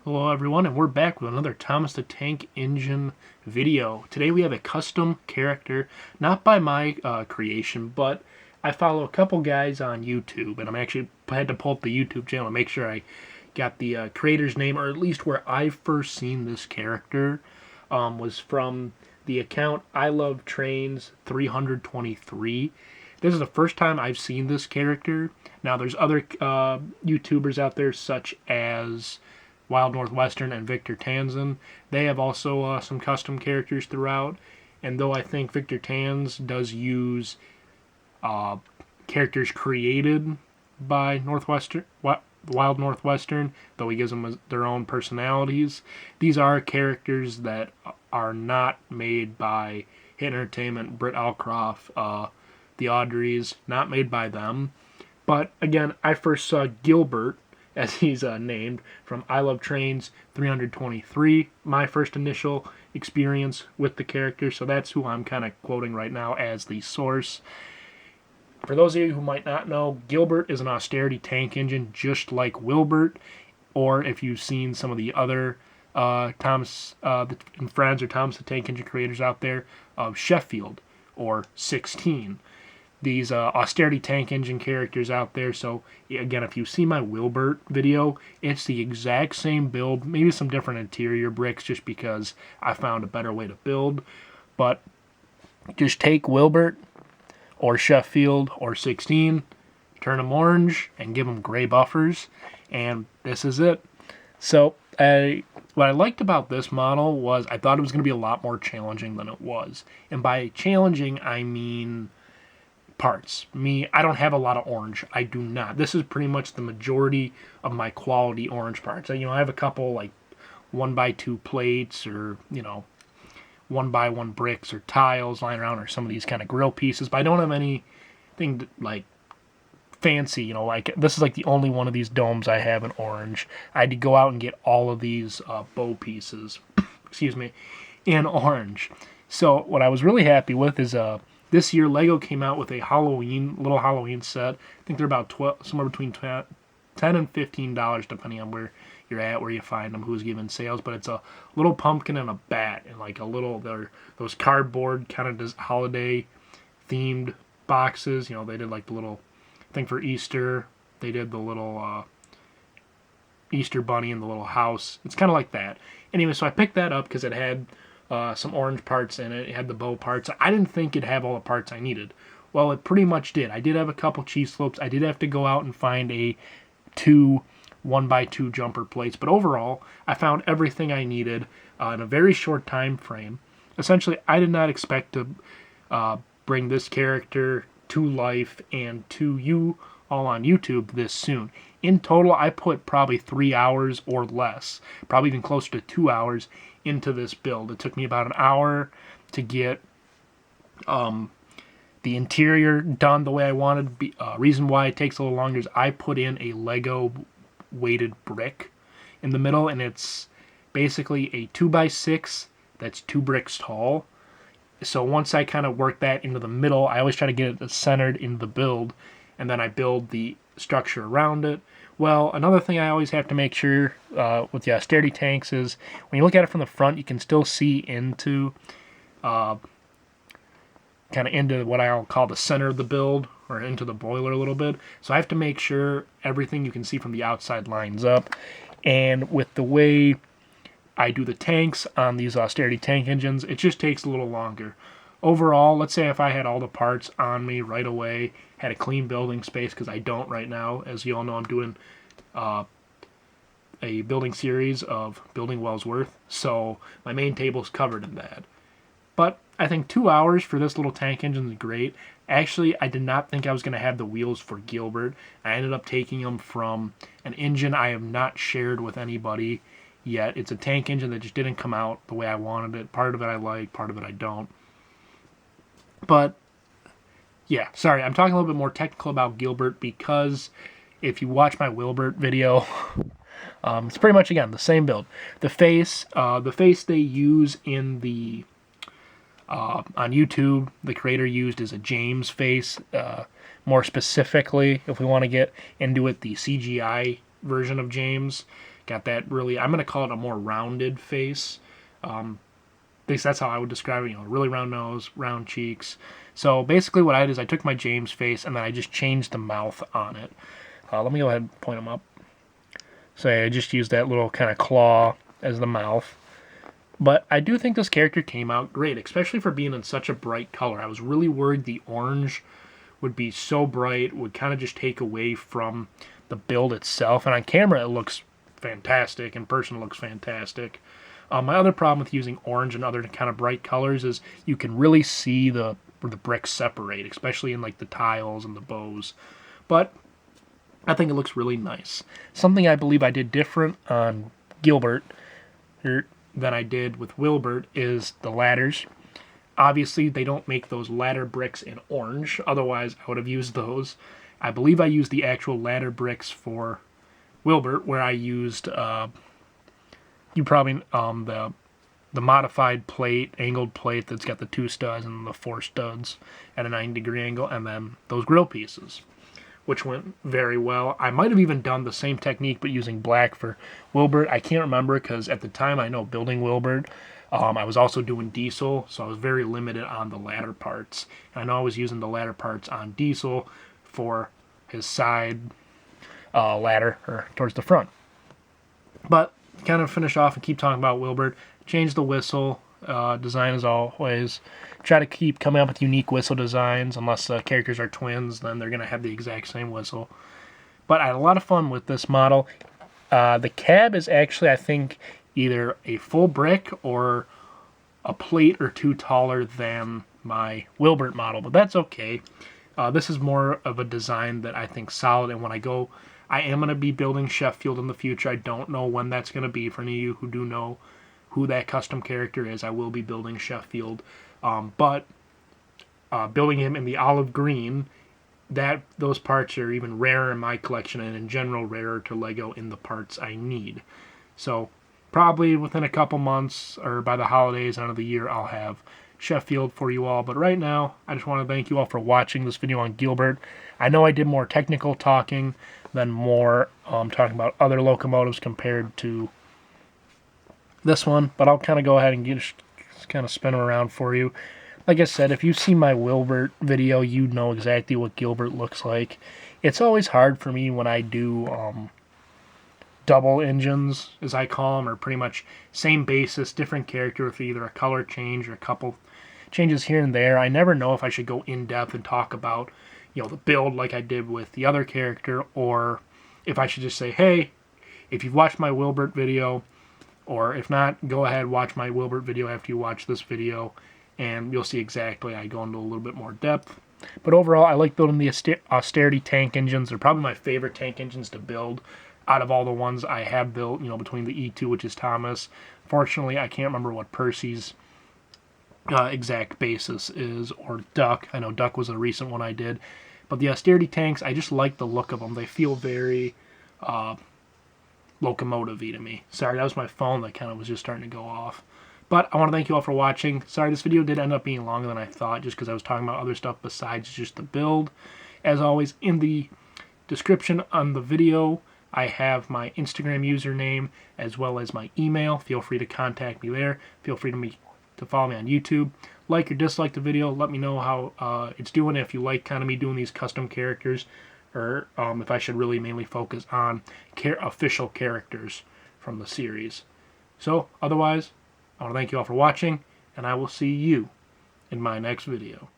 Hello everyone, and we're back with another Thomas the Tank Engine video. Today we have a custom character, not by my creation, but I follow a couple guys on YouTube, and I had to pull up the YouTube channel to make sure I got the creator's name, or at least where I first seen this character was from the account I Love Trains 323. This is the first time I've seen this character. Now there's other YouTubers out there such as Wild Northwestern and Victor Tanzan. They have also some custom characters throughout, and though I think Victor Tanz does use characters created by Wild Northwestern, though he gives them their own personalities, these are characters that are not made by Hit Entertainment, Britt Alcroft, the Audreys, not made by them. But again, I first saw Gilbert, as he's named, from I Love Trains 323, my first initial experience with the character, so that's who I'm kind of quoting right now as the source. For those of you who might not know, Gilbert is an austerity tank engine just like Wilbert, or if you've seen some of the other Thomas and Friends or Thomas the Tank Engine creators out there, of Sheffield or 16. These austerity tank engine characters out there. So again, if you see my Wilbert video, it's the exact same build, maybe some different interior bricks just because I found a better way to build. But just take Wilbert or Sheffield or 16, turn them orange and give them gray buffers, and this is it. So what I liked about this model was I thought it was going to be a lot more challenging than it was. And by challenging, I mean parts. I don't have a lot of orange. I do not. This is pretty much the majority of my quality orange parts. I have a couple like 1x2 plates, or 1x1 bricks or tiles lying around, or some of these kind of grill pieces, but I don't have anything like fancy. Like this is like the only one of these domes I have in orange. I had to go out and get all of these bow pieces, excuse me, in orange. So what I was really happy with is this year, LEGO came out with a little Halloween set. I think they're about somewhere between $10 and $15, depending on where you're at, where you find them, who's giving sales. But it's a little pumpkin and a bat, and like those cardboard kind of holiday themed boxes. They did like the little thing for Easter. They did the little Easter bunny in the little house. It's kind of like that. Anyway, so I picked that up because it had some orange parts in it. It had the bow parts. I didn't think it'd have all the parts I needed. Well, it pretty much did. I did have a couple cheese slopes. I did have to go out and find two 1x2 jumper plates. But overall, I found everything I needed in a very short time frame. Essentially, I did not expect to bring this character to life and to you all on YouTube this soon. In total, I put probably 3 hours or less, probably even closer to 2 hours into this build. It took me about an hour to get the interior done the way I wanted. Reason why it takes a little longer is I put in a Lego weighted brick in the middle, and it's basically a 2x6 that's 2 bricks tall. So once I kind of work that into the middle, I always try to get it centered in the build, and then I build the structure around it. Well, another thing I always have to make sure with the austerity tanks is when you look at it from the front, you can still see into into what I'll call the center of the build, or into the boiler a little bit. So I have to make sure everything you can see from the outside lines up. And with the way I do the tanks on these austerity tank engines, it just takes a little longer. Overall, let's say if I had all the parts on me right away, had a clean building space, because I don't right now. As you all know, I'm doing a building series of building Wellsworth, so my main table's covered in that. But I think 2 hours for this little tank engine is great. Actually, I did not think I was going to have the wheels for Gilbert. I ended up taking them from an engine I have not shared with anybody yet. It's a tank engine that just didn't come out the way I wanted it. Part of it I like, part of it I don't. But yeah, sorry, I'm talking a little bit more technical about Gilbert because if you watch my Wilbert video, it's pretty much, again, the same build. The face they use in the on YouTube, the creator used is a James face. More specifically, if we want to get into it, the CGI version of James Got that really, I'm going to call it a more rounded face. At least that's how I would describe it, really round nose, round cheeks. So basically what I did is I took my James face and then I just changed the mouth on it. Let me go ahead and point them up. So I just used that little kind of claw as the mouth. But I do think this character came out great, especially for being in such a bright color. I was really worried the orange would be so bright, would kind of just take away from the build itself. And on camera, it looks fantastic. In person, it looks fantastic. My other problem with using orange and other kind of bright colors is you can really see where the bricks separate, especially in like the tiles and the bows. But I think it looks really nice. Something I believe I did different on Gilbert than I did with Wilbert is the ladders. Obviously, they don't make those ladder bricks in orange. Otherwise, I would have used those. I believe I used the actual ladder bricks for Wilbert, where I used the modified plate, angled plate that's got the 2 studs and the 4 studs at a 90-degree angle, and then those grill pieces, which went very well. I might have even done the same technique but using black for Wilbert. I can't remember because at the time I know building Wilbert, I was also doing Diesel, so I was very limited on the ladder parts. And I know I was using the ladder parts on Diesel for his side ladder, or towards the front. But kind of finish off and keep talking about Wilbert. Change the whistle design as always. Try to keep coming up with unique whistle designs. Unless characters are twins, then they're going to have the exact same whistle. But I had a lot of fun with this model. The cab is actually, I think, either a full brick or a plate or 2 taller than my Wilbert model, but that's okay. This is more of a design that I think solid, and when I am going to be building Sheffield in the future. I don't know when that's going to be. For any of you who do know who that custom character is, I will be building Sheffield. But building him in the olive green, those parts are even rarer in my collection, and in general rarer to Lego in the parts I need. So probably within a couple months or by the holidays, end of the year, I'll have Sheffield for you all. But right now, I just want to thank you all for watching this video on Gilbert. I know I did more technical talking than more talking about other locomotives compared to this one, but I'll kind of go ahead and just kind of spin them around for you. Like I said, if you've seen my Wilbert video, you know exactly what Gilbert looks like. It's always hard for me when I do double engines, as I call them, or pretty much same basis, different character with either a color change or a couple changes here and there. I never know if I should go in depth and talk about the build like I did with the other character, or if I should just say, hey, if you've watched my Wilbert video, or if not, go ahead, watch my Wilbert video after you watch this video, and you'll see exactly. I go into a little bit more depth. But overall, I like building the austerity tank engines. They're probably my favorite tank engines to build out of all the ones I have built, between the E2, which is Thomas. Fortunately, I can't remember what Percy's exact basis is, or Duck. I know Duck was a recent one I did. But the austerity tanks, I just like the look of them. They feel very locomotive-y to me. Sorry, that was my phone that kind of was just starting to go off. But I want to thank you all for watching. Sorry, this video did end up being longer than I thought, just because I was talking about other stuff besides just the build. As always, in the description on the video, I have my Instagram username as well as my email. Feel free to contact me there. Feel free to follow me on YouTube. Like or dislike the video. Let me know how it's doing, if you like kind of me doing these custom characters, or if I should really mainly focus on official characters from the series. So, otherwise, I want to thank you all for watching, and I will see you in my next video.